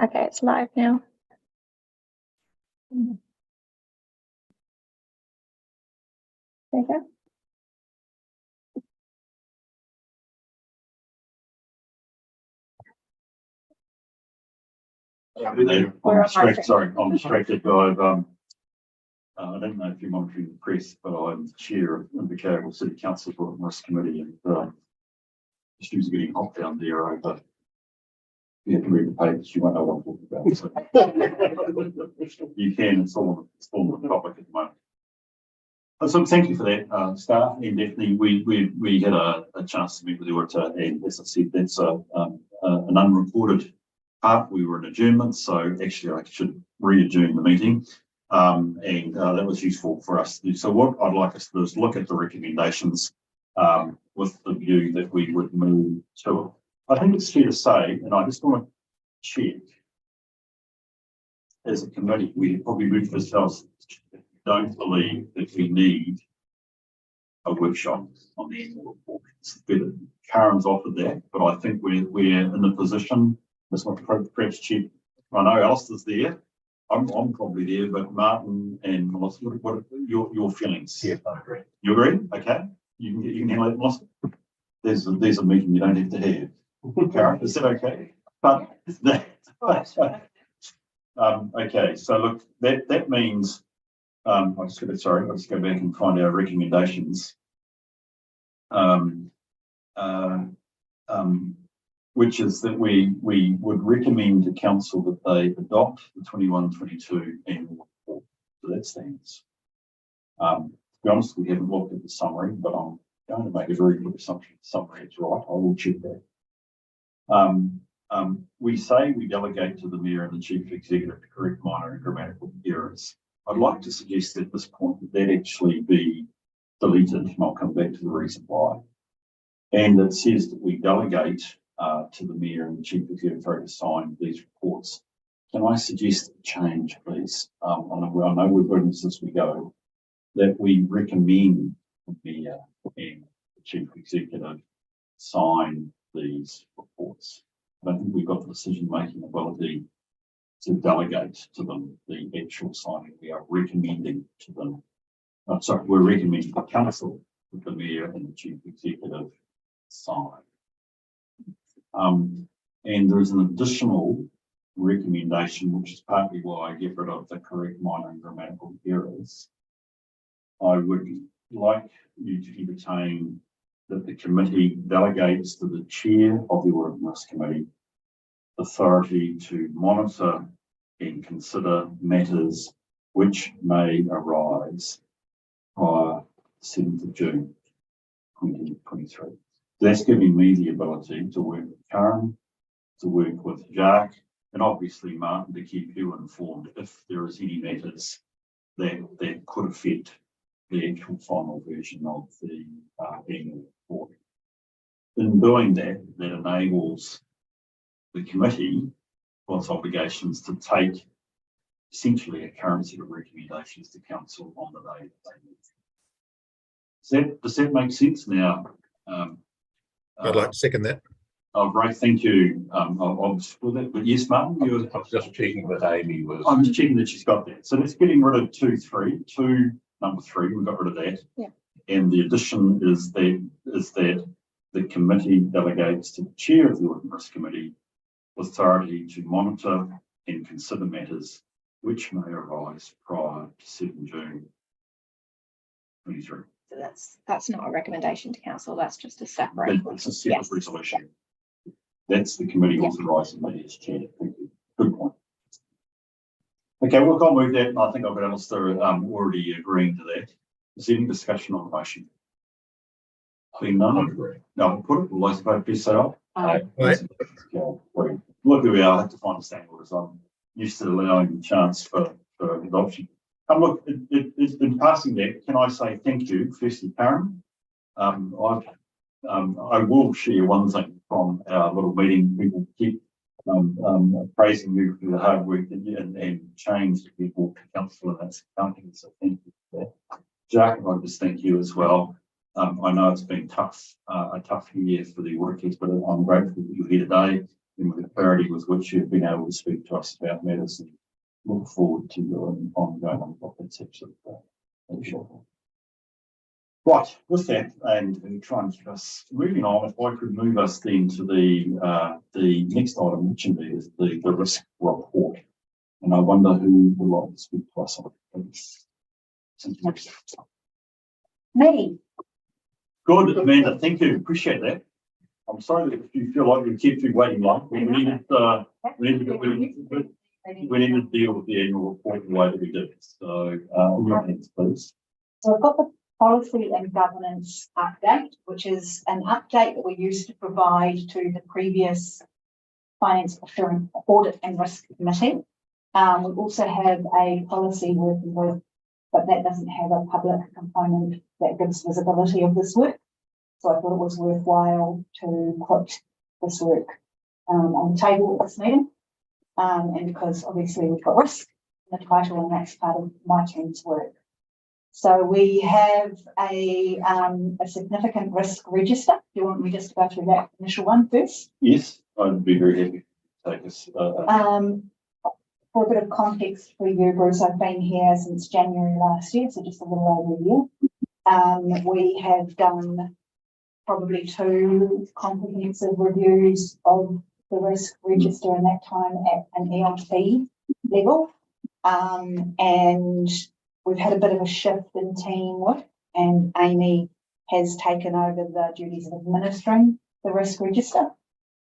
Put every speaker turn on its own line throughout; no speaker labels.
Okay, it's live now. There you go.
I'm distracted. I don't know if you're monitoring the press, but I'm the chair of the Invercargill City Council's Audit and Risk Committee, and the issues are getting hot down there over. You have to read the papers, you won't know what I'm talking about. So you can, it's all on the topic at the moment. So thank you for that, staff, and definitely we had a chance to meet with the auditor, and as I said, that's an unreported part. We were in adjournment, so actually I should re-adjourn the meeting, and that was useful for us to do. So what I'd like us to do is look at the recommendations with the view that we would move to it. I think it's fair to say, and I just want to check, as a committee, we probably moved ourselves. Don't believe that we need a workshop on the annual report. It's better. Karen's offered that, but I think we're in a position. That's not perhaps cheap. I know Alistair's there. I'm probably there, but Martin and Melissa, what are your feelings?
Yeah, I agree.
You agree? Okay. You can handle it, Melissa. There's a meeting you don't have to have. Karen, is that okay? But okay. So look, that means. I'll just go back and find our recommendations. Which is that we would recommend to council that they adopt the 21-22 annual report. So that stands. To be honest, we haven't looked at the summary, but I'm going to make a very good assumption the summary is right. I will check that. We say we delegate to the Mayor and the Chief Executive to correct minor and grammatical errors. I'd like to suggest at this point that actually be deleted, and I'll come back to the reason why. And it says that we delegate to the Mayor and the Chief Executive to sign these reports. Can I suggest a change, please? I know we've written this as we go, that we recommend the Mayor and the Chief Executive sign these reports. I don't think we've got the decision-making ability to delegate to them the actual signing. We are recommending to them. We're recommending the council that the Mayor and the Chief Executive sign. And there's an additional recommendation, which is partly why I get rid of the correct minor and grammatical errors. I would like you to entertain that the committee delegates to the chair of the Audit and Risk Committee authority to monitor and consider matters which may arise prior to 7th of June 2023. That's giving me the ability to work with Karen, to work with Jacques, and obviously Martin, to keep you informed if there is any matters that could affect the actual final version of the annual report. In doing that, that enables the committee on its obligations to take essentially a current set of recommendations to council on the day that they move. Does that make sense now?
I'd like to second that.
Oh, great, thank you. I'll support that. But yes, Martin,
I was just checking that Amy was.
I'm just checking that she's got that. So that's getting rid of number 3. We got rid of that.
Yeah.
And the addition is that the committee delegates to the chair of the Audit and Risk Committee authority to monitor and consider matters which may arise prior to 7 June 2023.
So that's not a recommendation to council. That's just a separate.
It's a separate resolution. That's the committee authorising me as chair. Thank you. Good point. Okay, well, I'll move that. I think I've got Alistair already agreeing to that. Is there any discussion on the motion? Being none, no, I'll put it. Will those vote please say aye?
Aye.
Look who we are. I have to find a standard as I'm used to allowing the chance for adoption. Look, in passing that, can I say thank you, firstly, Karen? I will share one thing from our little meeting. People keep praising you for the hard work that you and change that you brought to council, and that's accounting. So thank you for that. Jack, I just thank you as well. I know it's been a tough year for the workers, but I'm grateful that you're here today. and with the clarity with which you've been able to speak to us about matters, and look forward to your ongoing on that's actually short. Right, with that, and trying to just moving on, if I could move us then to the next item, which indeed is the risk report. And I wonder who would like to speak to us on it.
Me.
Good, Amanda, thank you, appreciate that. I'm sorry that if you feel like we kept you waiting long. We needed to deal with the annual report the way that we did. So, your hands, please.
So I've got the policy and governance update, which is an update that we used to provide to the previous Finance Assurance Audit and Risk Committee. We also have a policy working with, but that doesn't have a public component that gives visibility of this work. So I thought it was worthwhile to put this work on the table at this meeting. And because obviously we've got risk in the title, and that's part of my team's work. So we have a significant risk register. Do you want me just to go through that initial one first?
Yes, I'd be very happy to take us.
For a bit of context for you, Bruce, I've been here since January last year, so just a little over a year. We have done probably 2 comprehensive reviews of the risk register in that time at an ELT level. And we've had a bit of a shift in teamwork, and Amy has taken over the duties of administering the risk register.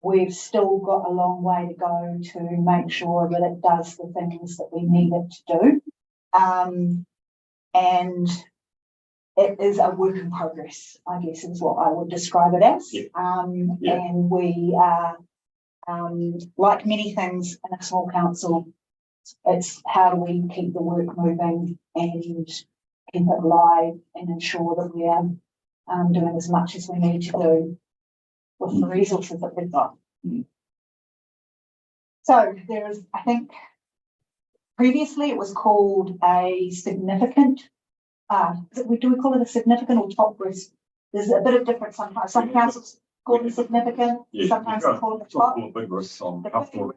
We've still got a long way to go to make sure that it does the things that we need it to do. And it is a work in progress, I guess is what I would describe it as.
Yeah.
And we are, like many things in a small council, it's how do we keep the work moving and keep it live and ensure that we are doing as much as we need to do with the resources that we've got. So there is, I think, previously it was called a significant, do we call it a significant or top risk? There's a bit of difference sometimes. Some councils call it significant, sometimes they call it the top.
Big risks on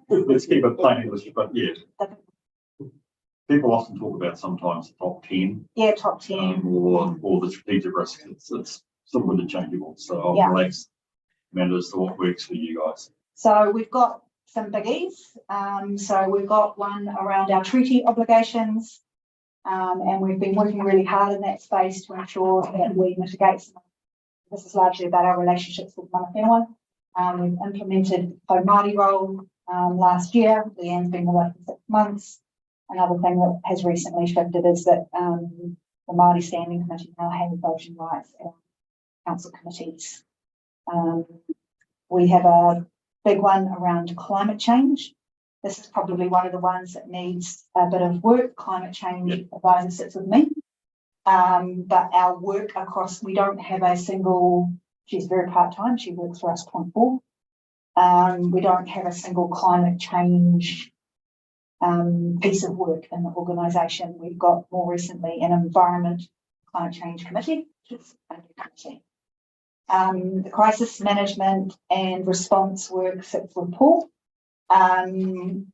let's keep it plain English, but yeah. People often talk about sometimes the top 10.
Yeah, top 10.
Or the strategic risk. It's sort of interchangeable. So I'll relax Amanda as to what works for you guys.
So we've got some biggies. So we've got one around our treaty obligations. And we've been working really hard in that space to ensure that we mitigate some. This is largely about our relationships with Mana Whenua. We've implemented Home Māori role last year. Leanne's been with us for 6 months. Another thing that has recently shifted is that the Māori Standing Committee now has voting rights at council committees. We have a big one around climate change. This is probably one of the ones that needs a bit of work. Climate change advisor sits with me. But our work across, we don't have a single, she's very part-time, she works for us 0.4. We don't have a single climate change piece of work in the organisation. We've got more recently an environment climate change committee, which is a new committee. The crisis management and response work sits with Paul. That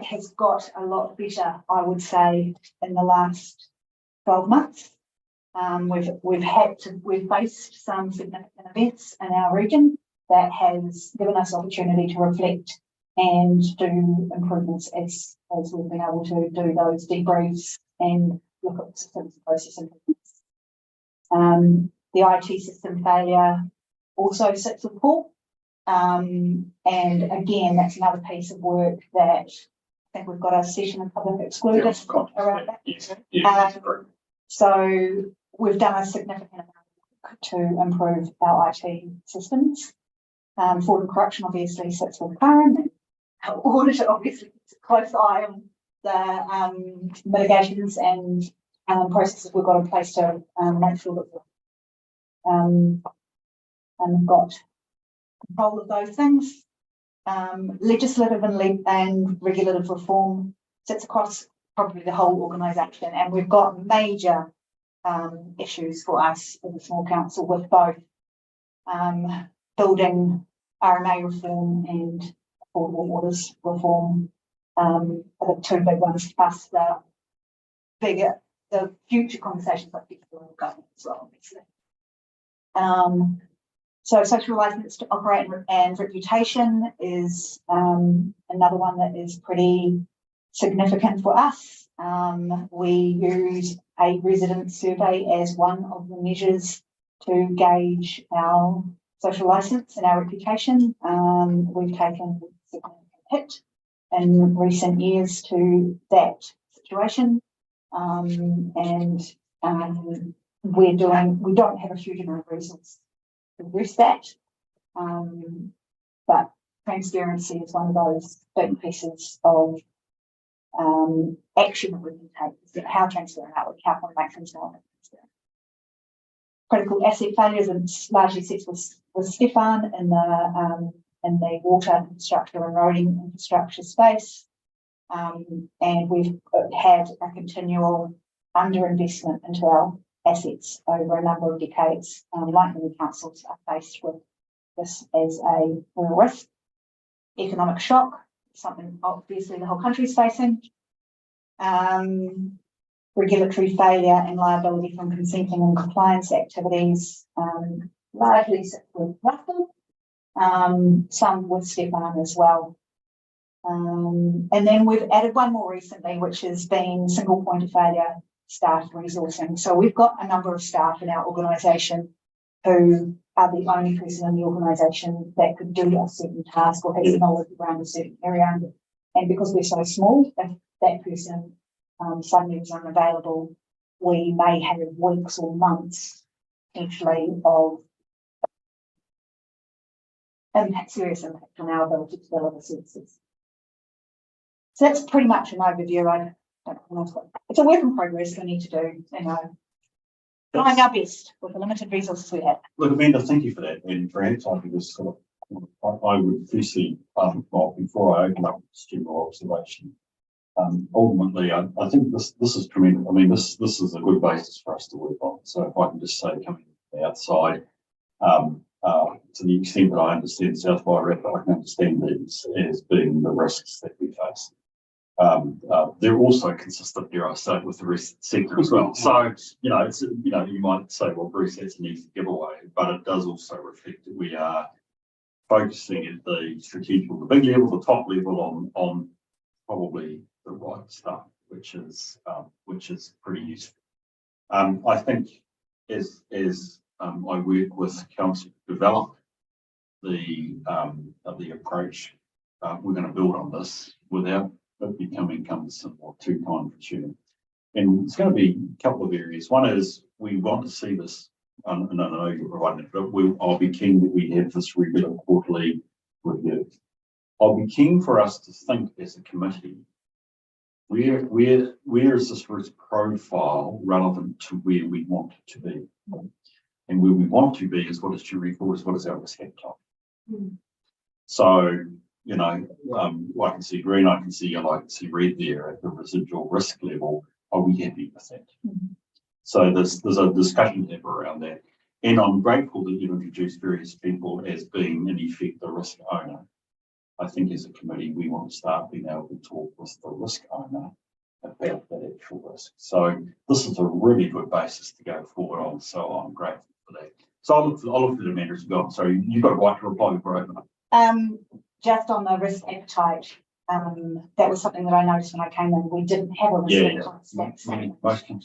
has got a lot better, I would say, in the last 12 months. We've faced some significant events in our region that has given us opportunity to reflect and do improvements as we've been able to do those debriefs and look at systems and process improvements. The IT system failure also sits with Paul. And again, that's another piece of work that I think we've got a session in public excluded around that. So we've done a significant amount of work to improve our IT systems. Fraud and corruption obviously sits with Karen, and our auditor obviously keeps a close eye on the mitigations and processes we've got in place to make sure that we've got control of those things. Legislative and regulative reform sits across probably the whole organisation, and we've got major issues for us as a small council with both building RMA reform and affordable waters reform are the two big ones, plus the future conversations like federal government as well, obviously. So social license to operate and reputation is another one that is pretty significant for us. We use a resident survey as one of the measures to gauge our social license and our reputation. We've taken a significant hit in recent years to that situation. We don't have a huge amount of resources to address that. But transparency is one of those big pieces of action that we can take. How transparent are we? How can we make things more transparent? Critical asset failures, and largely sits with Stefan in the water infrastructure and roading infrastructure space. And we've had a continual underinvestment into our assets over a number of decades. Like many councils are faced with this as a real risk. Economic shock, something obviously the whole country is facing. Regulatory failure and liability from consenting and compliance activities, largely with Russell, some with Stefan as well. And then we've added one more recently, which has been single point of failure staff resourcing. So we've got a number of staff in our organisation who are the only person in the organisation that could do a certain task or has knowledge around a certain area. And because we're so small, if that person suddenly is unavailable, we may have weeks or months potentially of serious impact on our ability to deliver services. So that's pretty much an overview. I don't know. It's a work in progress. We need to do, trying our best with the limited resources we have.
Look, Amanda, thank you for that. And perhaps I could just sort of, I would firstly, before I open up this general observation, ultimately, I think this is tremendous. I mean, this is a good basis for us to work on. So if I can just say, coming from the outside, to the extent that I understand South Wairarapa, I can understand these as being the risks that we face. They're also consistent, dare I say, with the rest of the sector as well. So, it's, you might say, well, Bruce, that's an easy giveaway, but it does also reflect that we are focusing at the strategic, the big level, the top level on probably the right stuff, which is pretty useful. I think as I work with council to develop the approach, we're going to build on this without it becoming cumbersome or too time consuming. And it's going to be a couple of areas. One is we want to see this, and I know you're providing it, but I'll be keen that we have this regular quarterly review. I'll be keen for us to think as a committee, where is this risk profile relevant to where we want it to be? And where we want to be is what is your record, what is our risk appetite? So, I can see green, I can see yellow, I can see red there at the residual risk level. Are we happy with that? So there's a discussion to have around that. And I'm grateful that you've introduced various people as being, in effect, the risk owner. I think as a committee, we want to start being able to talk with the risk owner about that actual risk. So this is a really good basis to go forward on. So I'm grateful for that. So I'll look for the Amanda as well. So you've got a right to reply before I open up.
Just on the risk appetite, that was something that I noticed when I came in. We didn't have a risk appetite.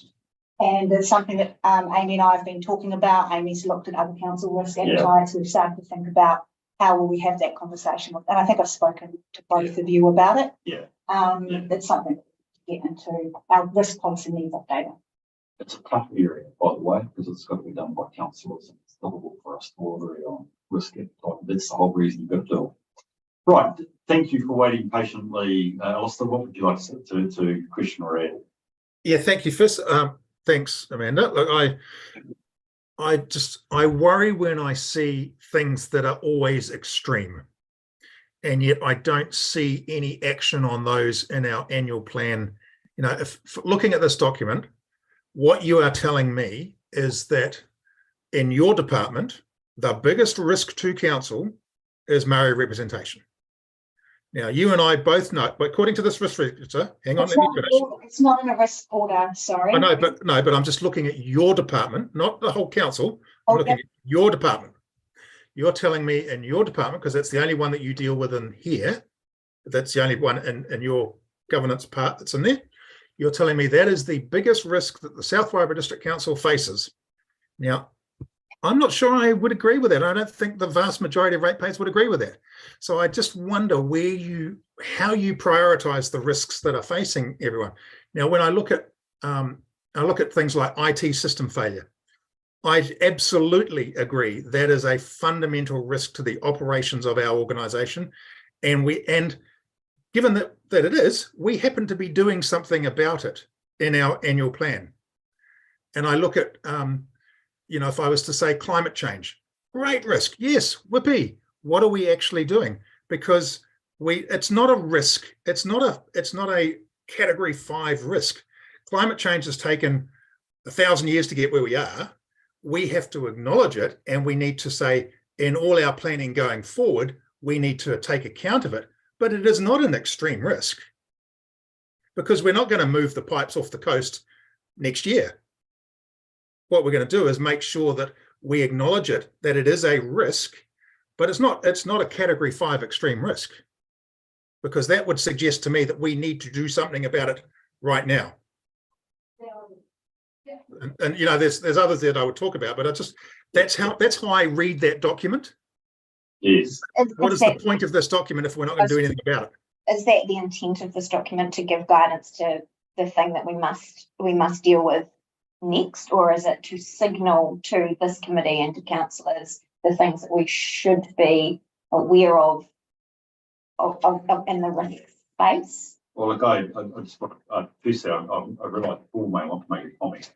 And it's something that Amy and I have been talking about. Amy's looked at other council risk appetites. We've started to think about how will we have that conversation with, and I think I've spoken to both of you about it. It's something to get into. Our risk policy needs updating.
It's a tough area, by the way, because it's got to be done by councillors, and it's difficult for us to agree on risk appetite. That's the whole reason you've got to do it. Right, thank you for waiting patiently. Alistair, what would you like to question or add?
Yeah, thank you. First, thanks, Amanda. Look, I worry when I see things that are always extreme, and yet I don't see any action on those in our annual plan. If looking at this document, what you are telling me is that in your department, the biggest risk to council is Maori representation. Now, you and I both know, but according to this risk register, hang on,
It's
let me
not,
finish.
it's not in a risk order, sorry.
I know, but I'm just looking at your department, not the whole council. I'm looking at your department. You're telling me in your department, because that's the only one that you deal with in here, that's the only one in your governance part that's in there. You're telling me that is the biggest risk that the South Wairarapa District Council faces. Now, I'm not sure I would agree with that. I don't think the vast majority of ratepayers would agree with that. So I just wonder how you prioritize the risks that are facing everyone. Now, when I look at things like IT system failure, I absolutely agree that is a fundamental risk to the operations of our organisation, and given that it is, we happen to be doing something about it in our annual plan. And I look at if I was to say climate change, great risk. Yes, whoopee. What are we actually doing? Because it's not a risk. It's not a category 5 risk. Climate change has taken 1,000 years to get where we are. We have to acknowledge it, and we need to say in all our planning going forward, we need to take account of it. But it is not an extreme risk, because we're not going to move the pipes off the coast next year. What we're going to do is make sure that we acknowledge it, that it is a risk, but it's not a category 5 extreme risk, because that would suggest to me that we need to do something about it right now. And there's others that I would talk about, but that's how I read that document.
Yes.
What is the point of this document if we're not going to do anything about it?
Is that the intent of this document, to give guidance to the thing that we must deal with next, or is it to signal to this committee and to councillors the things that we should be aware of in the risk space?
Well, look, I just want firstly, I realise Paul may want to make a comment.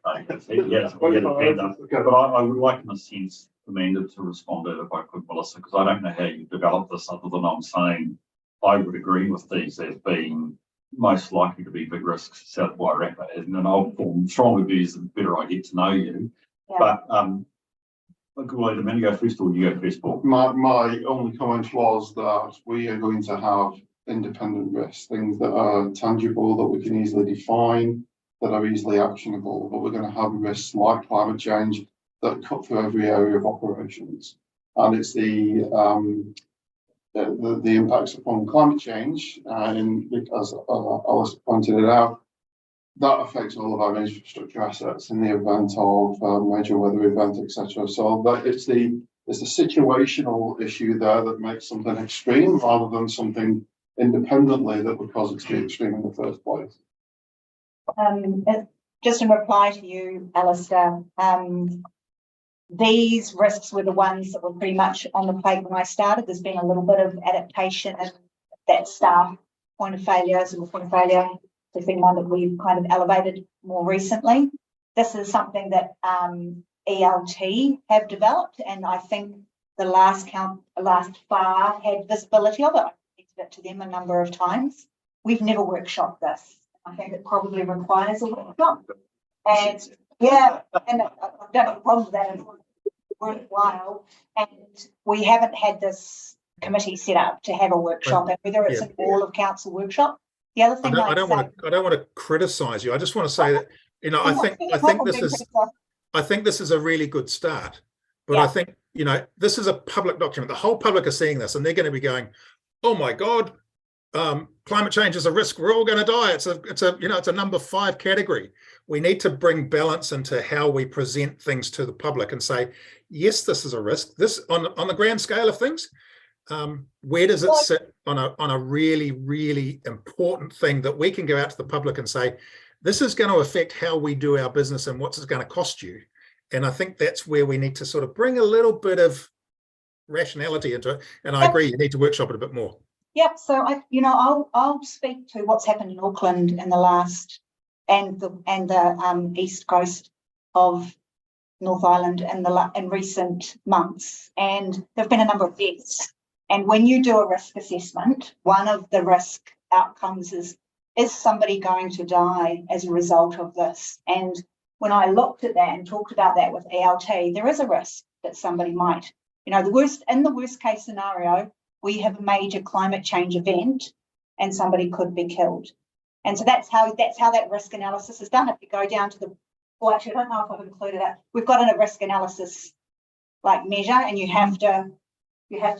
He had a hand up, but I would like, in a sense, Amanda, to respond to it if I could, Melissa, because I don't know how you develop this other than I'm saying I would agree with these as being most likely to be big risks for South Wairarapa, and then I'll form stronger views the better I get to know you.
Yeah.
But will Amanda go first, or you go first, Paul?
My only comment was that we are going to have independent risks, things that are tangible, that we can easily define, that are easily actionable, but we're going to have risks like climate change that cut through every area of operations. And it's the impacts upon climate change, and as Alice pointed it out, that affects all of our infrastructure assets in the event of a major weather event, etc. So that it's the situational issue there that makes something extreme, rather than something independently that would cause it to be extreme in the first place.
Just in reply to you, Alistair, these risks were the ones that were pretty much on the plate when I started. There's been a little bit of adaptation and that staff point of failure has been one that we've kind of elevated more recently. This is something that ELT have developed, and I think the last FAR had visibility of it. I mentioned it to them a number of times. We've never workshopped this. I think it probably requires a workshop. And yeah, and I don't have a problem with that. It's worthwhile. And we haven't had this committee set up to have a workshop, and whether it's an all of council workshop. The other thing
I don't want to criticise you. I just want to say that I think this is a really good start. But I think this is a public document. The whole public are seeing this, and they're going to be going, "Oh my God, climate change is a risk. We're all going to die. It's a number 5 category." We need to bring balance into how we present things to the public and say, yes, this is a risk. This on the grand scale of things. Where does it sit on a really, really important thing that we can go out to the public and say, this is going to affect how we do our business and what's it going to cost you? And I think that's where we need to sort of bring a little bit of rationality into it. And I agree, you need to workshop it a bit more.
Yep. So I'll speak to what's happened in Auckland in the last and the east coast of North Island in recent months, and there've been a number of deaths. And when you do a risk assessment, one of the risk outcomes is somebody going to die as a result of this? And when I looked at that and talked about that with ELT, there is a risk that somebody might, in the worst case scenario, we have a major climate change event and somebody could be killed. And so that's how that risk analysis is done. If you go down to the, well, actually, I don't know if I've included it. We've got a risk analysis like measure, and you have to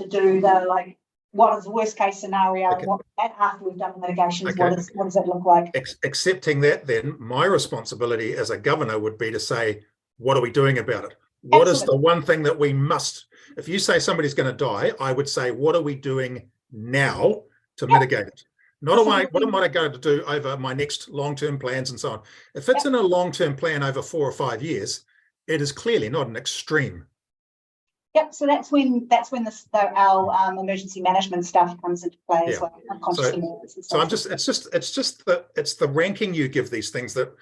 do the like, what is the worst case scenario?
Okay.
What after we've done the mitigations,
Okay.
what does it look like?
Accepting that, then my responsibility as a governor would be to say, what are we doing about it? What is the
Absolutely.
one thing that we must, if you say somebody's going to die, I would say, what are we doing now to mitigate it? Not away, what am I going to do over my next long-term plans and so on? If it's in a long-term plan over 4 or 5 years, it is clearly not an extreme.
Yep. So that's when our emergency management stuff comes into play as well. Unconscious awareness and
So
stuff.
it's just the ranking you give these things that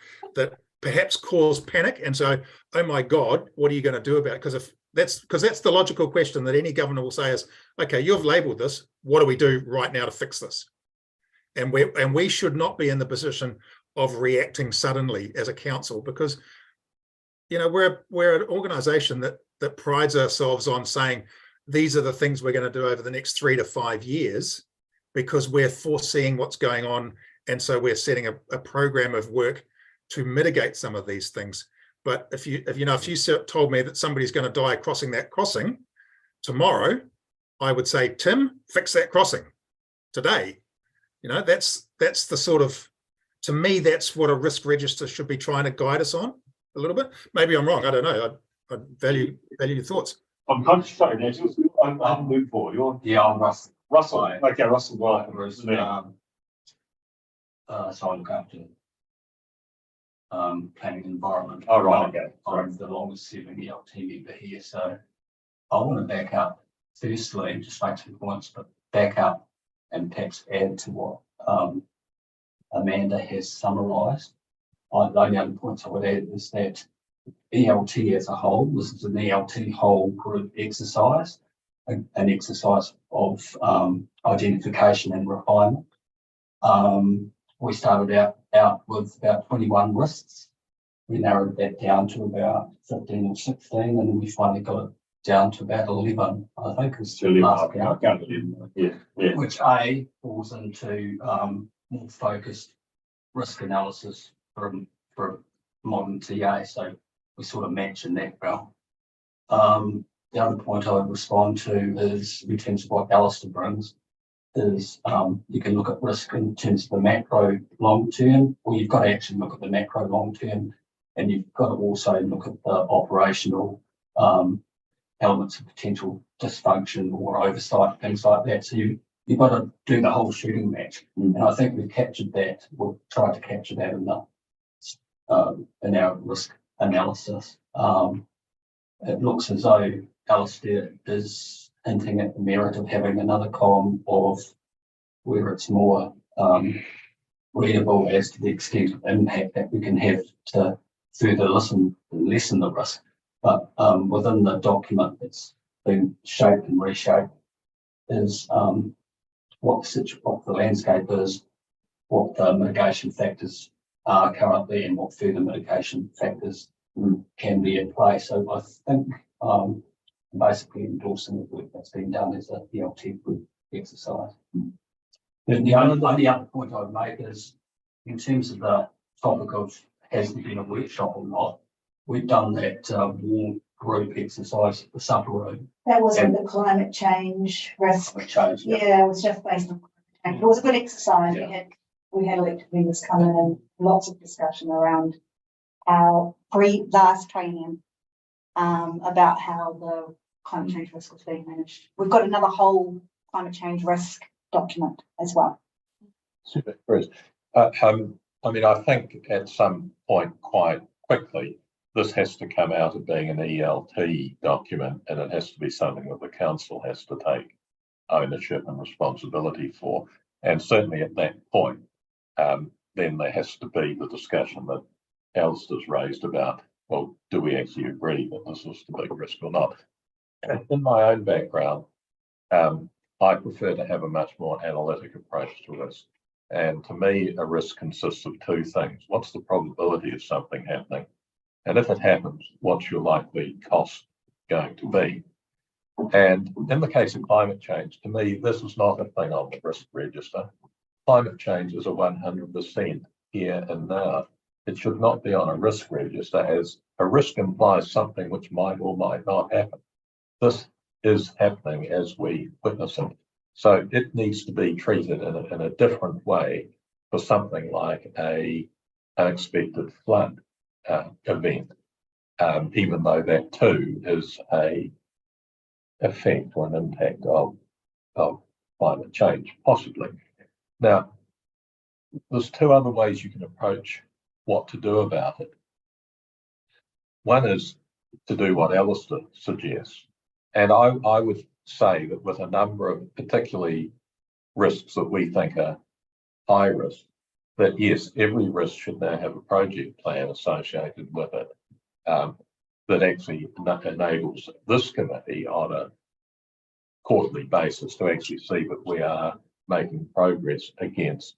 perhaps cause panic. And so, oh my God, what are you going to do about it? Because that's the logical question that any governor will say is, okay, you've labelled this. What do we do right now to fix this? And we should not be in the position of reacting suddenly as a council, because we're an organisation that prides ourselves on saying these are the things we're going to do over the next 3 to 5 years, because we're foreseeing what's going on, and so we're setting a program of work to mitigate some of these things. But if you told me that somebody's going to die crossing that crossing tomorrow, I would say, Tim, fix that crossing today. That's the sort of, to me, that's what a risk register should be trying to guide us on a little bit. Maybe I'm wrong. I don't know. I value your thoughts.
I'm conscious, sorry, Nigel, I'm moved forward.
I'm Russell.
Russell, okay, Russell, right.
So I look after planning and environment.
Oh, right, okay.
I'm the longest serving ELT member here, so I want to back up, firstly, just make some points, but back up and perhaps add to what Amanda has summarised. The only other points I would add is that ELT as a whole, this is an ELT whole group exercise, an exercise of identification and refinement. We started out with about 21 risks. We narrowed that down to about 15 or 16, and then we finally got it down to about 11, I think. Is the last count.
Yeah.
Which A falls into more focused risk analysis for modern TA. So we sort of match in that realm. The other point I would respond to is, in terms of what Alistair brings, is you can look at risk in terms of the macro long term, or you've got to actually look at the macro long term, and you've got to also look at the operational elements of potential dysfunction or oversight, things like that. So you've got to do the whole shooting match. And I think we've captured that, we've tried to capture that in our risk analysis. It looks as though Alistair is hinting at the merit of having another column of where it's more readable as to the extent of impact that we can have to further lessen the risk. But within the document that's been shaped and reshaped is what the landscape is, what the mitigation factors are currently, and what further mitigation factors can be in place. So I think basically endorsing the work that's been done as a ELT group exercise. The only other point I would make is, in terms of the topic of has there been a workshop or not, we've done that warm group exercise at the supper room.
That wasn't the climate change risk.
Change,
Yeah, it was just based on climate change. It was a good exercise.
Yeah.
We had elected leaders come in and lots of discussion around our last training about how the climate change risk was being managed. We've got another whole climate change risk document as well.
Super, Chris. I mean, I think at some point quite quickly, this has to come out of being an ELT document, and it has to be something that the council has to take ownership and responsibility for. And certainly at that point, then there has to be the discussion that Alistair's raised about, well, do we actually agree that this is the big risk or not? In my own background, I prefer to have a much more analytic approach to risk. And to me, a risk consists of two things. What's the probability of something happening? And if it happens, what's your likely cost going to be? And in the case of climate change, to me, this is not a thing on the risk register. Climate change is a 100% here and now. It should not be on a risk register, as a risk implies something which might or might not happen. This is happening as we witness it. So it needs to be treated in a different way for something like a unexpected flood event, even though that too is a effect or an impact of climate change, possibly. Now, there's two other ways you can approach what to do about it. One is to do what Alistair suggests. And I would say that with a number of particularly risks that we think are high risk, that yes, every risk should now have a project plan associated with it that actually enables this committee on a quarterly basis to actually see that we are making progress against,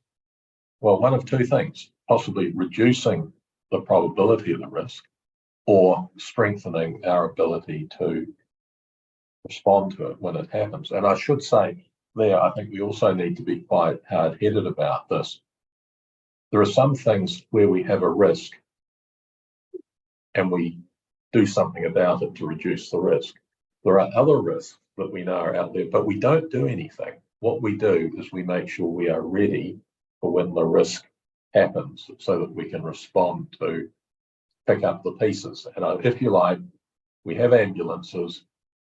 well, one of two things, possibly reducing the probability of the risk or strengthening our ability to respond to it when it happens. And I should say there, I think we also need to be quite hard-headed about this. There are some things where we have a risk and we do something about it to reduce the risk. There are other risks that we know are out there, but we don't do anything. What we do is we make sure we are ready for when the risk happens so that we can respond to pick up the pieces. And if you like, we have ambulances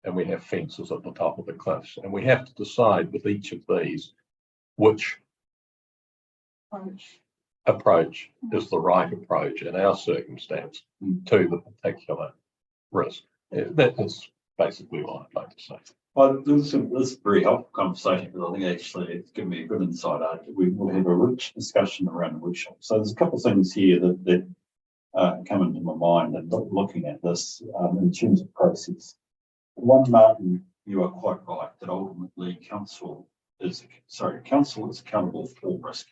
and we have fences at the top of the cliffs, and we have to decide with each of these which approach is the right approach in our circumstance to the particular risk. That is basically what I'd like to say.
Well, this is a very helpful conversation, because I think actually it's given me a good insight. We will have a rich discussion around the workshop. So there's a couple of things here that come into my mind and looking at this in terms of process. One, Martin, you are quite right that ultimately council is accountable for risk.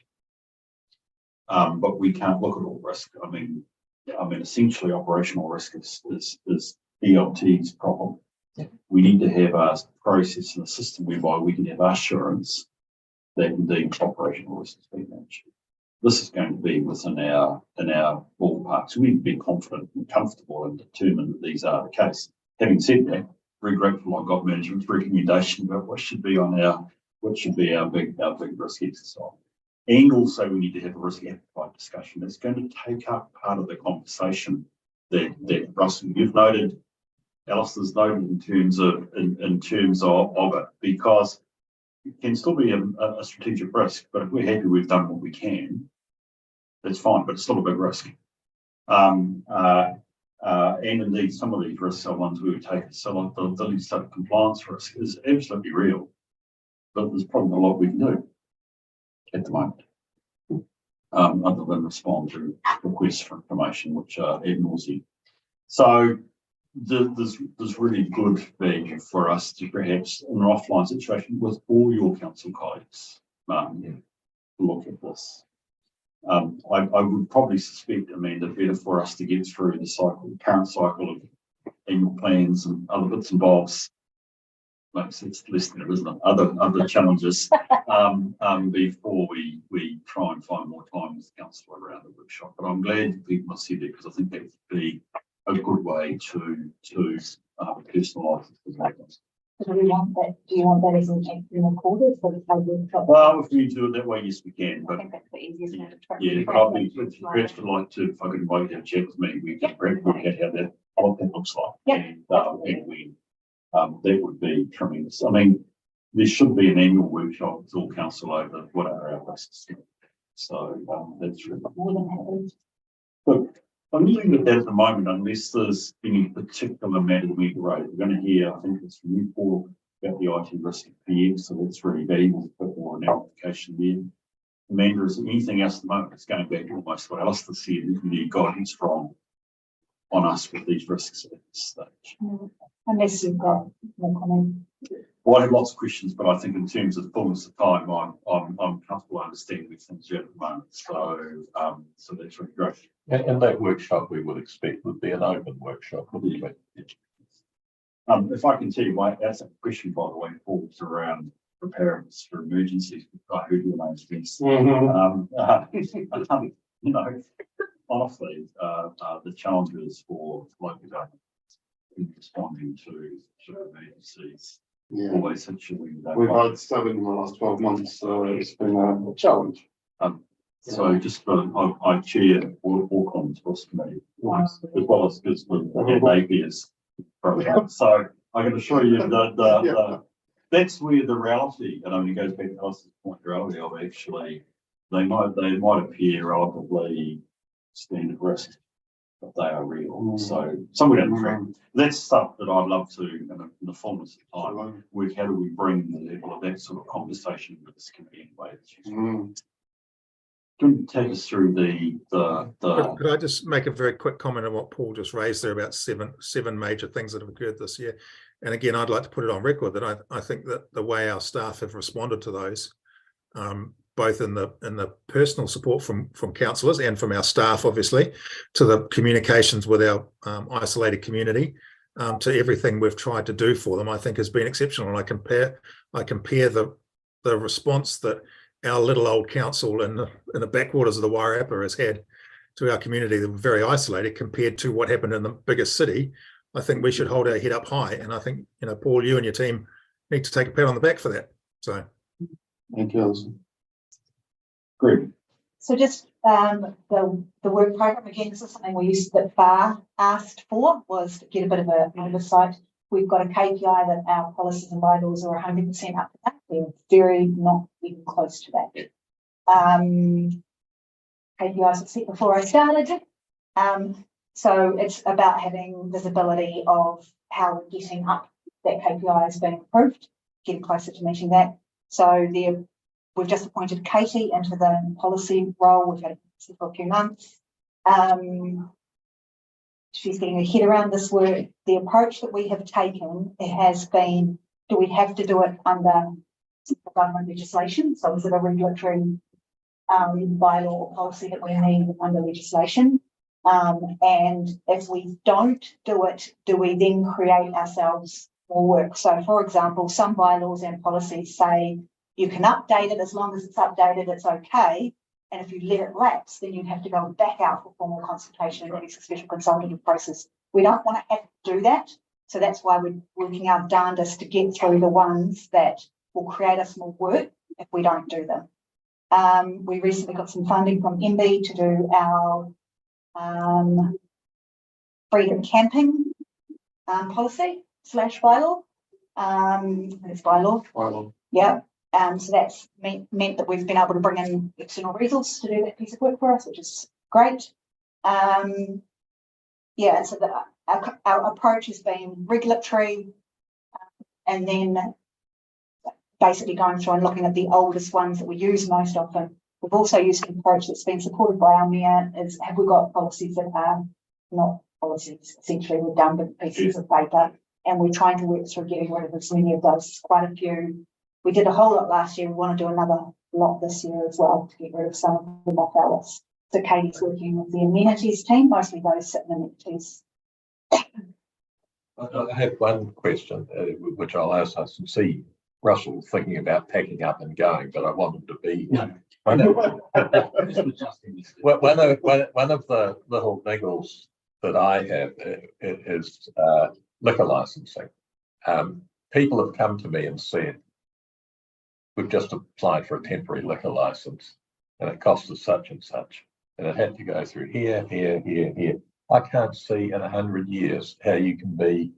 But we can't look at all risk. I mean, essentially operational risk is ELT's problem. Yeah. We need to have a process and a system whereby we can have assurance that indeed operational risk is being managed. This is going to be within our ballpark. So we need to be confident and comfortable and determined that these are the case. Having said that, very grateful I got management's recommendation about what should be our big risk exercise. And also we need to have a risk appetite discussion. It's going to take up part of the conversation that Russell, you've noted, Alistair's noted in terms of it, because it can still be a strategic risk, but if we're happy we've done what we can, that's fine, but it's still a big risk. And indeed, some of these risks are ones we would take. So like the legislative compliance risk is absolutely real, but there's probably a lot we can do at the moment, other than respond to requests for information, which are ad nauseam. So there's really good value for us to perhaps in an offline situation with all your council colleagues look at this. I would probably suspect, Amanda, better for us to get through the current cycle of annual plans and other bits and bobs. Like it's less than it, isn't it? Other challenges before we try and find more time with the council around the workshop. But I'm glad people have said that, because I think that would be a good way to personalise this.
So do you want that as an recorded for the workshop?
Well, if we do it that way, yes, we can.
I
But
think that's the easiest way to try.
yeah, but I'd be perhaps would like to, if I could invite you to have a chat with me, we can work out what that looks like.
Yeah.
And when that would be tremendous. I mean, there should be an annual workshop with all council over what are our risks. So that's really
More than happy.
good. I'm looking at that at the moment, unless there's any particular matter we need to raise. We're going to hear, I think it's from you, Paul, about the IT risk at PM, so that's really valuable to put more an application there. Amanda, is there anything else at the moment? It's going back to almost what Alistair said, we need guidance from on us with these risks at this stage.
Unless you've got more comment.
Well, I have lots of questions, but I think in terms of the fullness of time, I'm comfortable understanding these things at the moment. So that's really great.
And that workshop we would expect would be an open workshop, wouldn't we?
If I continue, that's a question, by the way, falls around preparedness for emergencies. I heard your name's Vince. You know, honestly, the challenges for local government in responding to emergencies
Yeah,
always hit you when you don't
we've
like
had 7 in the last 12 months, so it's been a challenge.
So just for, I chair Auckland's Bus Committee, as well as Gisborne and Napier's program. So I can assure you that that's where the reality, and only goes back to Alice's point earlier of actually, they might appear relatively standard risk, but they are real. So somewhere down the track, that's stuff that I'd love to, in the fullness of time, work how do we bring the level of that sort of conversation with this committee in a way that's useful. Can you take us through
Could I just make a very quick comment on what Paul just raised there about seven major things that have occurred this year? And again, I'd like to put it on record that I think that the way our staff have responded to those, both in the personal support from councillors and from our staff, obviously, to the communications with our isolated community, to everything we've tried to do for them, I think has been exceptional. And I compare the response that our little old council in the backwaters of the Wairarapa has had to our community that were very isolated compared to what happened in the biggest city. I think we should hold our head up high. And I think, you know, Paul, you and your team need to take a pat on the back for that. So.
Thank you, Alison.
Great.
So just the work program, again, this is something we used that FAR asked for, was to get a bit of an oversight. We've got a KPI that our policies and bylaws are 100% up to that. They're very not even close to that. KPIs were set before I started. So it's about having visibility of how we're getting up that KPI is being improved, getting closer to meeting that. So we've just appointed Katie into the policy role. We've had it for a few months. She's getting her head around this work. The approach that we have taken, it has been, do we have to do it under government legislation? So is it a regulatory bylaw or policy that we need under legislation? And if we don't do it, do we then create ourselves more work? So for example, some bylaws and policies say you can update it as long as it's updated, it's okay. And if you let it lapse, then you'd have to go back out for formal consultation and it's a special consultative process. We don't want to have to do that. So that's why we're working our darndest to get through the ones that will create us more work if we don't do them. We recently got some funding from MB to do our freedom camping policy / bylaw. It's bylaw. Yeah. So that's meant that we've been able to bring in external resources to do that piece of work for us, which is great. Yeah, so our approach has been regulatory, and then basically going through and looking at the oldest ones that we use most often. We've also used an approach that's been supported by our mayor, is have we got policies that are not policies, essentially redundant pieces of paper, and we're trying to work through getting rid of as many of those, quite a few. We did a whole lot last year. We want to do another lot this year as well to get rid of some of them off our list. So Katie's working with the amenities team, mostly those sitting in amenities.
I have one question, which I'll ask us and see Russell thinking about packing up and going, but I want him to be here. One of the little niggles that I have is liquor licensing. People have come to me and said, we've just applied for a temporary liquor license and it cost us such and such. And it had to go through here. I can't see in 100 years how you can be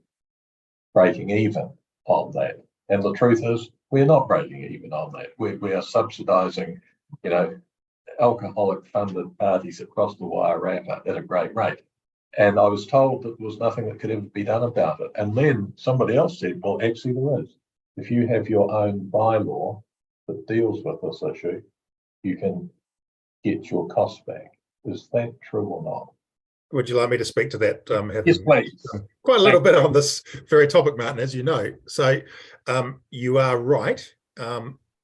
breaking even on that. And the truth is, we're not breaking even on that. We are subsidising, you know, alcoholic funded parties across the Wairarapa at a great rate. And I was told that there was nothing that could ever be done about it. And then somebody else said, well, actually there is. If you have your own bylaw that deals with this issue, you can get your costs back. Is that true or not?
Would you like me to speak to that?
Yes, please.
Quite a little bit on this very topic, Martin, as you know. So you are right.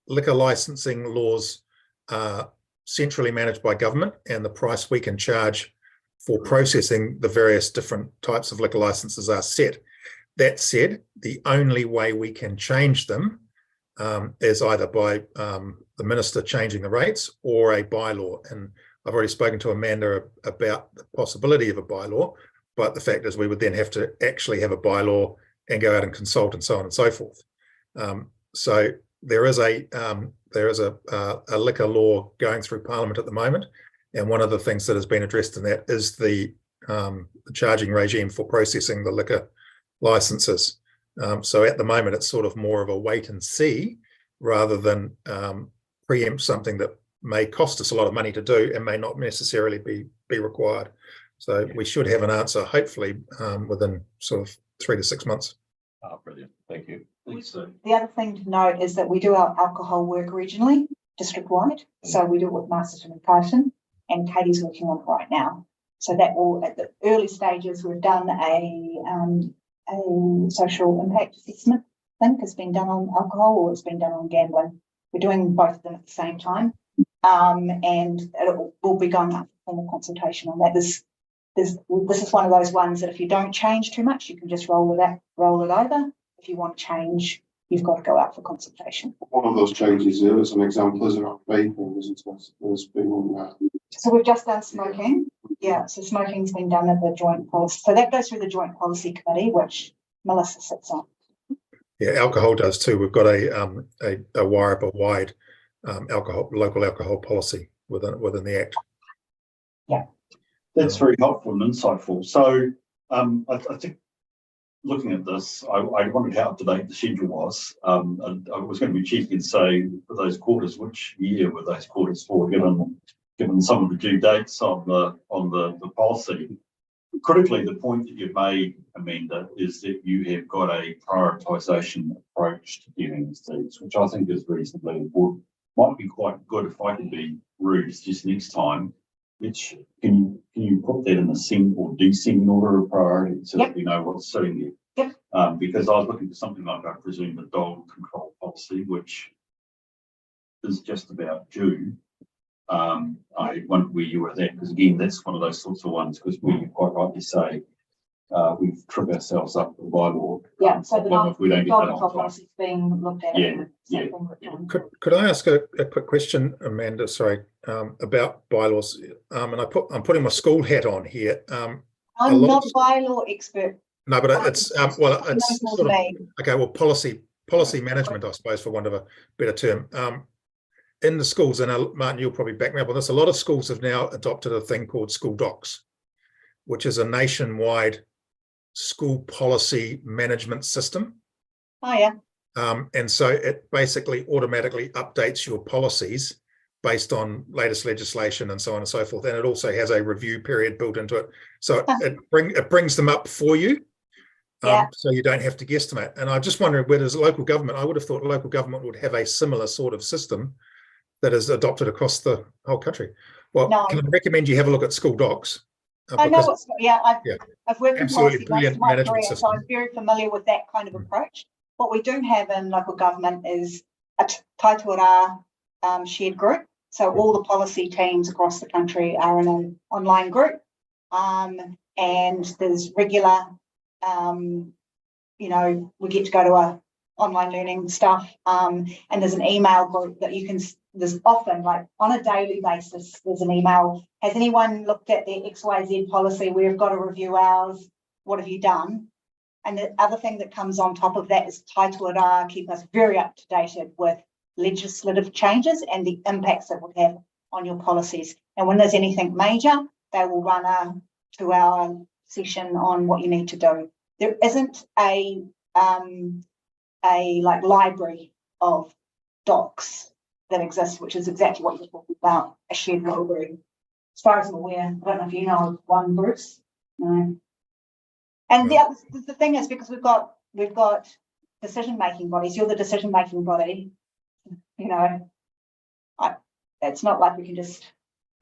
Liquor licensing laws are centrally managed by government, and the price we can charge for processing the various different types of liquor licenses are set. That said, the only way we can change them is either by the minister changing the rates or a bylaw. And I've already spoken to Amanda about the possibility of a bylaw, but the fact is we would then have to actually have a bylaw and go out and consult and so on and so forth. So there is a liquor law going through Parliament at the moment, and one of the things that has been addressed in that is the charging regime for processing the liquor licenses. So at the moment, it's sort of more of a wait and see rather than preempt something that may cost us a lot of money to do and may not necessarily be required. So we should have an answer, hopefully, within sort of 3 to 6 months.
Oh, brilliant. Thank you.
Thanks, so.
The other thing to note is that we do our alcohol work regionally, district-wide. So we do it with Masterton and Kyneton, and Katie's working on it right now. So that will, at the early stages, we've done a social impact assessment. I think has been done on alcohol or it's been done on gambling. We're doing both of them at the same time. And we'll be going up for formal consultation on that. This is one of those ones that if you don't change too much, you can just roll it over. If you want to change, you've got to go out for consultation.
One of those changes here, as an example, is around vaping, isn't it? There's been
So we've just done smoking. Yeah, so smoking's been done at the joint policy. So that goes through the joint policy committee, which Melissa sits on.
Yeah, alcohol does too. We've got a wide local alcohol policy within the Act.
That's very helpful and insightful. So I think looking at this, I wondered how up to date the schedule was. And I was going to be cheeky and say for those quarters, which year were those quarters for, given some of the due dates on the policy. Critically, the point that you've made, Amanda, is that you have got a prioritisation approach to giving these, which I think is reasonably important. Might be quite good if I could be rude just next time. Which can you put that in ascend or descending order of priority so that we know what's sitting there?
Yep.
Because I was looking for something like, I presume, the dog control policy, which is just about due. I wondered where you were at that, because again, that's one of those sorts of ones, because we quite rightly say we've tripped ourselves up with bylaw.
Yeah, so the
if we don't get
dog
that
control
on time.
policy is being looked at.
Yeah.
Could I ask a quick question, Amanda? Sorry, about bylaws. And I'm putting my school hat on here.
I'm not a bylaw expert.
No, but it's it's sort of, okay. Well, policy management, I suppose, for want of a better term. In the schools, and Martin, you'll probably back me up on this. A lot of schools have now adopted a thing called School Docs, which is a nationwide school policy management system.
Oh yeah.
And so it basically automatically updates your policies based on latest legislation and so on and so forth. And it also has a review period built into it. So it brings them up for you. So you don't have to guesstimate. And I'm just wondering, where does local government, I would have thought local government would have a similar sort of system that is adopted across the whole country. Well, can I recommend you have a look at School Docs?
I know what's, I've worked in
Absolutely
policy most of my
brilliant
career,
management
so
system.
I'm very familiar with that kind of approach. What we do have in local government is a Taituara shared group. So all the policy teams across the country are in an online group, and there's regular, we get to go to a online learning stuff, and there's an email group that you can. There's often, like on a daily basis, there's an email. Has anyone looked at their XYZ policy? We've got to review ours. What have you done? And the other thing that comes on top of that is Taituara keep us very up to date with legislative changes and the impacts that would have on your policies. And when there's anything major, they will run a 2-hour session on what you need to do. There isn't a library of docs that exists, which is exactly what you're talking about, a shared library. As far as I'm aware, I don't know if you know of one, Bruce. No. And the thing is, because we've got decision-making bodies, you're the decision-making body, it's not like we can just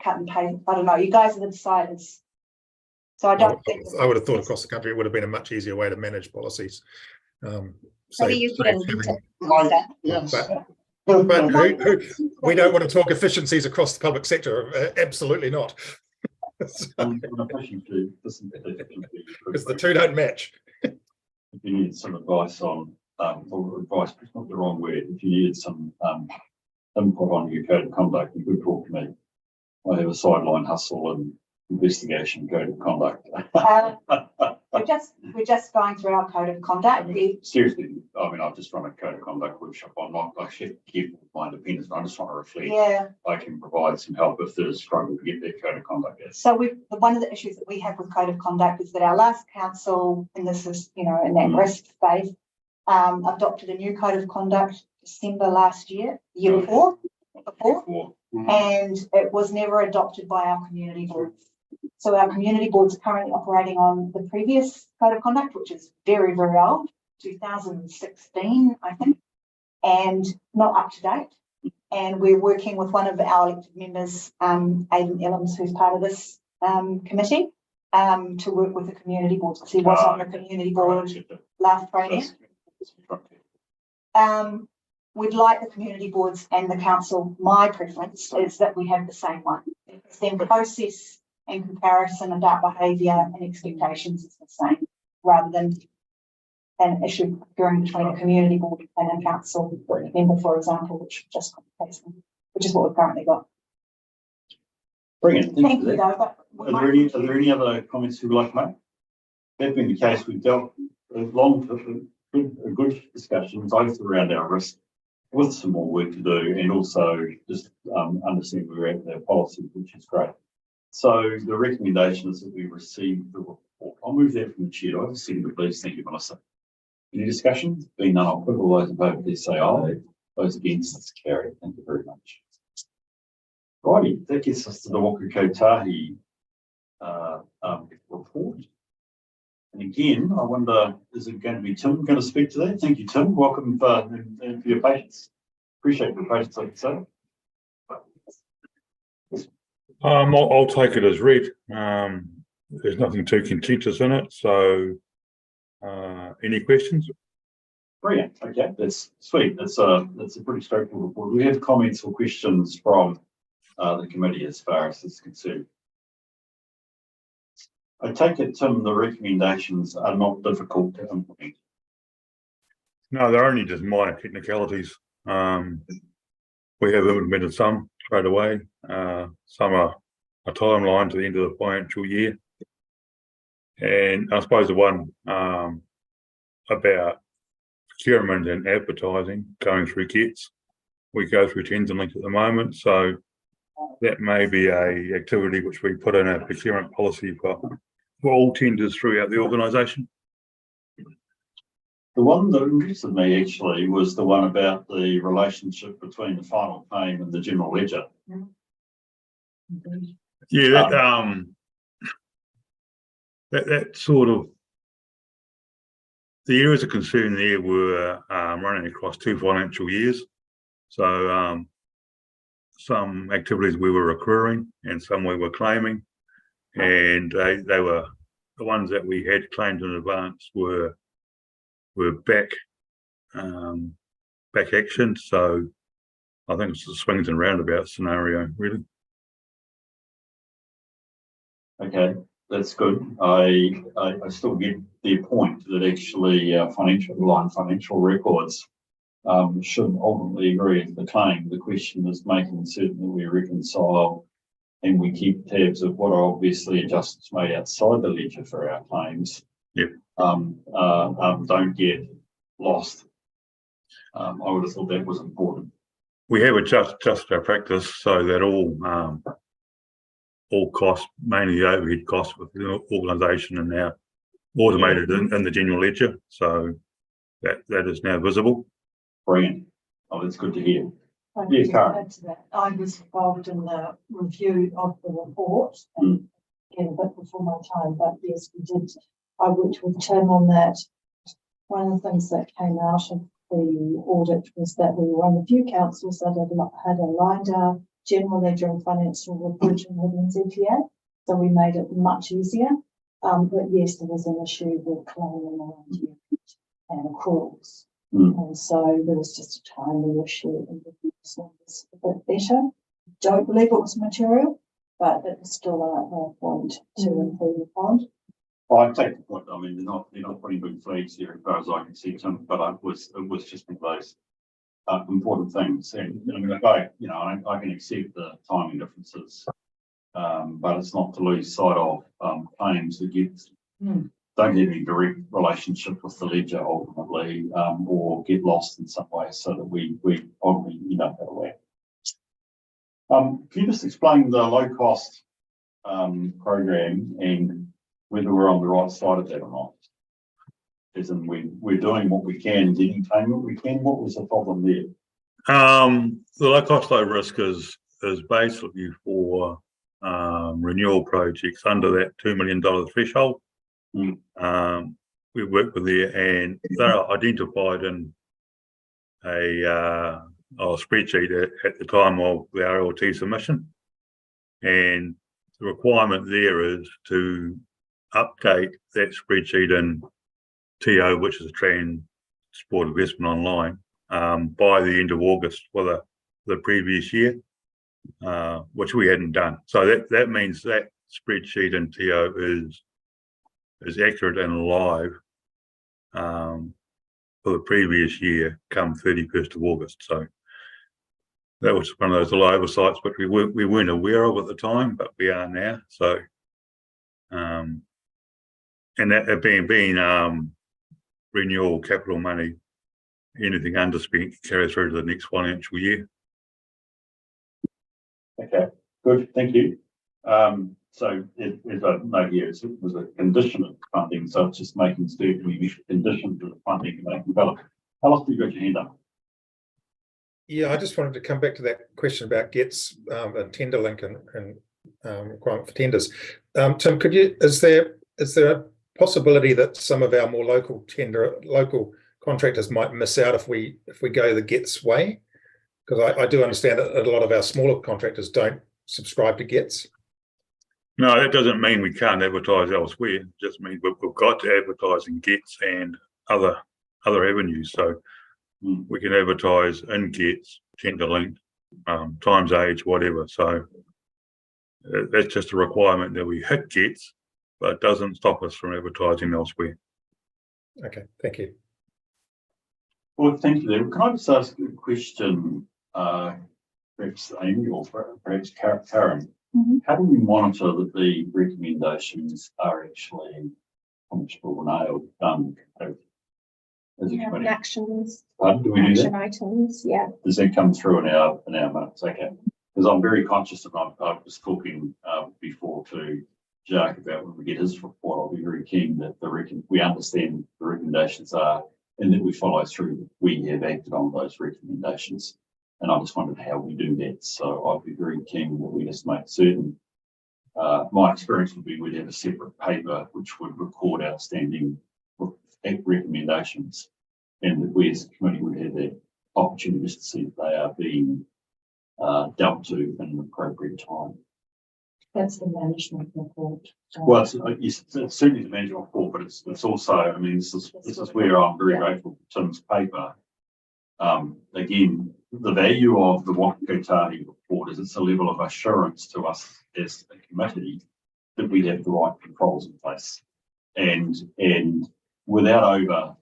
cut and paste. I don't know, you guys are the deciders. So I don't think...
I would have thought across the country it would have been a much easier way to manage policies.
Maybe you could invent it.
Yes.
But we don't want to talk efficiencies across the public sector. Absolutely not.
I'm pushing to listen to
Because the two don't match.
if you needed some advice on, or advice, it's not the wrong word, if you needed some, input on your code of conduct, you could talk to me. I have a sideline hustle and investigation code of conduct.
We're just going through our code of conduct.
Seriously, I mean, I've just run a code of conduct workshop. I'm not, I should keep my independence, but I just want to reflect.
Yeah,
I can provide some help if there's struggle to get their code of conduct. Yes.
so one of the issues that we have with code of conduct is that our last council, and this is, you know, in that risk space, adopted a new code of conduct December last year, the year before, and it was never adopted by our community boards. So our community boards are currently operating on the previous code of conduct, which is very, very old, 2016, I think, and not up to date. And we're working with one of our elected members, Aidan Ellams, who's part of this committee, to work with the community boards, because he was on the community board last training. We'd like the community boards and the council, my preference is that we have the same one. Because then process and comparison about behaviour and expectations is the same, rather than an issue occurring between a community board and a council member, for example, which just complicates them, which is what we've currently got.
Brilliant.
Thank you,
Are there any other comments you'd like to make? That being the case, we've dealt a good discussion both around our risk, with some more work to do, and also just understand where we're at their policy, which is great. So the recommendations that we received the report, I'll move that from the chair. I just second, please. Thank you, Melissa. Any discussion? Being none, I'll put all those in favour, please say aye. Those against, it's carried. Thank you very much. Righty, that gets us to the Waka Kotahi report. And again, I wonder, is it going to be Tim going to speak to that? Thank you, Tim. Welcome for your patience. Appreciate your patience, like I say.
I'll take it as read. There's nothing too contentious in it. So, any questions?
Brilliant. Okay, that's sweet. That's a pretty straightforward report. We have comments or questions from the committee as far as it's concerned. I take it, Tim, the recommendations are not difficult to implement.
No, they're only just minor technicalities. We have implemented some straight away. Some are a timeline to the end of the financial year. And I suppose the one about procurement and advertising going through GETS. We go through tens and links at the moment, so that may be a activity which we put in our procurement policy for all tenders throughout the organisation.
The one that interested me actually was the one about the relationship between the final claim and the general ledger.
Yeah, that sort of, the areas of concern there were running across 2 financial years. So some activities we were accruing and some we were claiming, and they were the ones that we had claimed in advance were back action. So I think it's a swings and roundabouts scenario, really.
Okay, that's good. I still get the point that actually financial records should ultimately agree with the claim. The question is making certain that we reconcile and we keep tabs of what are obviously adjustments made outside the ledger for our claims.
Yep.
Don't get lost. I would have thought that was important.
We have adjusted our practice so that all costs, mainly the overhead costs within the organisation, are now automated in the general ledger. So that is now visible.
Brilliant. Oh, that's good to hear.
Yes, I was involved in the review of the report, and again, a bit before my time, but yes, we did. I worked with Tim on that. One of the things that came out of the audit was that we were one of the few councils that had aligned our general ledger and financial reporting within ZPA, so we made it much easier. But yes, there was an issue with claiming around and accruals. And so there was just a timely issue and the was a bit better. Don't believe it was material, but it was still a point to improve upon.
I take the point. I mean, they're not putting big flags here as far as I can see, Tim, but it was just one of those important things. And I mean, if I can accept the timing differences, but it's not to lose sight of claims that don't have any direct relationship with the ledger ultimately, or get lost in some way, so that we ultimately end up that way. Can you just explain the low cost program and whether we're on the right side of that or not? As in, we're doing what we can, getting payment we can. What was the problem there?
The low cost, low risk is basically for renewal projects under that $2 million threshold. We work with there, and they're identified in a spreadsheet at the time of the RLT submission, and the requirement there is to update that spreadsheet in TO, which is Transport Investment Online, by the end of August for the previous year, which we hadn't done. So that means that spreadsheet in TO is accurate and live for the previous year come 31st of August. So that was one of those little oversights which we weren't aware of at the time, but we are now. So and that being renewal capital money, anything underspent carry through to the next financial year.
Okay, good, thank you. So as I know here, it was a condition of funding, so it's just making certain we meet the conditions of the funding to make develop. How else do you got your hand up?
Yeah, I just wanted to come back to that question about GETS and tender link and requirement for tenders. Tim, is there a possibility that some of our more local contractors might miss out if we go the GETS way? Because I do understand that a lot of our smaller contractors don't subscribe to GETS.
No, that doesn't mean we can't advertise elsewhere. It just means we've got to advertise in GETS and other avenues. So we can advertise in GETS, tender link, times age, whatever. So that's just a requirement that we hit GETS, but it doesn't stop us from advertising elsewhere.
Okay, thank you.
Well, thank you there. Can I just ask a question, perhaps Amy or perhaps Karen? How do we monitor that the recommendations are actually done as a committee?
Actions,
Pardon, do we do
action
that?
items, yeah.
Does that come through in our minutes? Okay, because I'm very conscious of, I was talking before to Jacques about when we get his report. I'll be very keen that we understand the recommendations are, and that we follow through. We have acted on those recommendations. And I just wondered how we do that. So I'd be very keen that we just make certain. My experience would be we'd have a separate paper which would record outstanding recommendations, and that we as a committee would have the opportunity just to see if they are being dealt to in an appropriate time.
That's the management report.
Well, it's certainly the management report, but it's also, I mean, this is where I'm very grateful for Tim's paper. Again, the value of the Waka Kotahi report is it's a level of assurance to us as a committee that we have the right controls in place, and without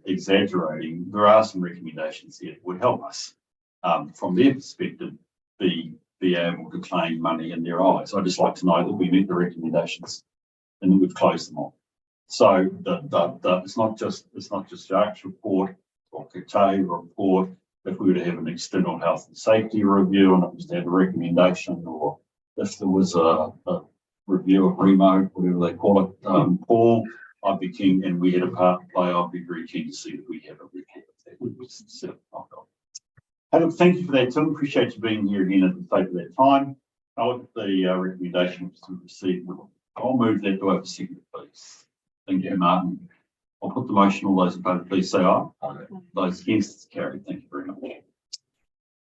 exaggerating, there are some recommendations here that would help us from their perspective be able to claim money in their eyes. I'd just like to know that we meet the recommendations and that we've closed them off. So it's not just Jacques' report or Kotahi report. If we were to have an external health and safety review and it was to have a recommendation, or if there was a review of remote, whatever they call it, Paul, I'd be keen, and we had a part to play. I'd be very keen to see that we have a recap of that. We was set up. Thank you for that, Tim. Appreciate you being here again at the sake of that time. I'll look at the recommendations to receive. I'll move that to over second, please. Thank you, Martin. I'll put the motion. All those in favour, please say aye. Those against, it's carried. Thank you very much.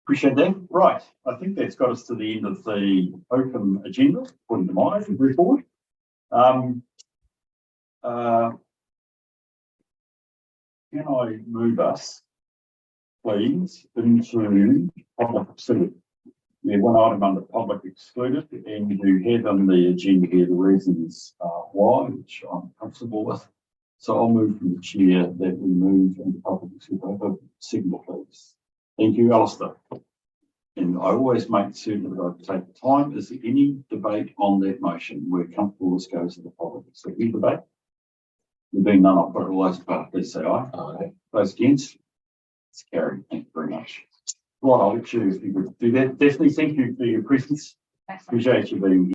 Appreciate that. Right. I think that's got us to the end of the open agenda, according to my report. Can I move us, please, into public facility? We have one item under public excluded, and you do have on the agenda here the reasons why, which I'm comfortable with. So I'll move from the chair that we move into public excluded. Signal, please. Thank you, Alistair. And I always make certain that I take the time. Is there any debate on that motion? We're comfortable this goes to the public. So any debate? There being none, I'll put it all those in favor, please say aye.
Aye.
Those against? It's carried. Thank you very much. Right, I'll let you, if you could do that. Definitely thank you for your presence. Appreciate you being here.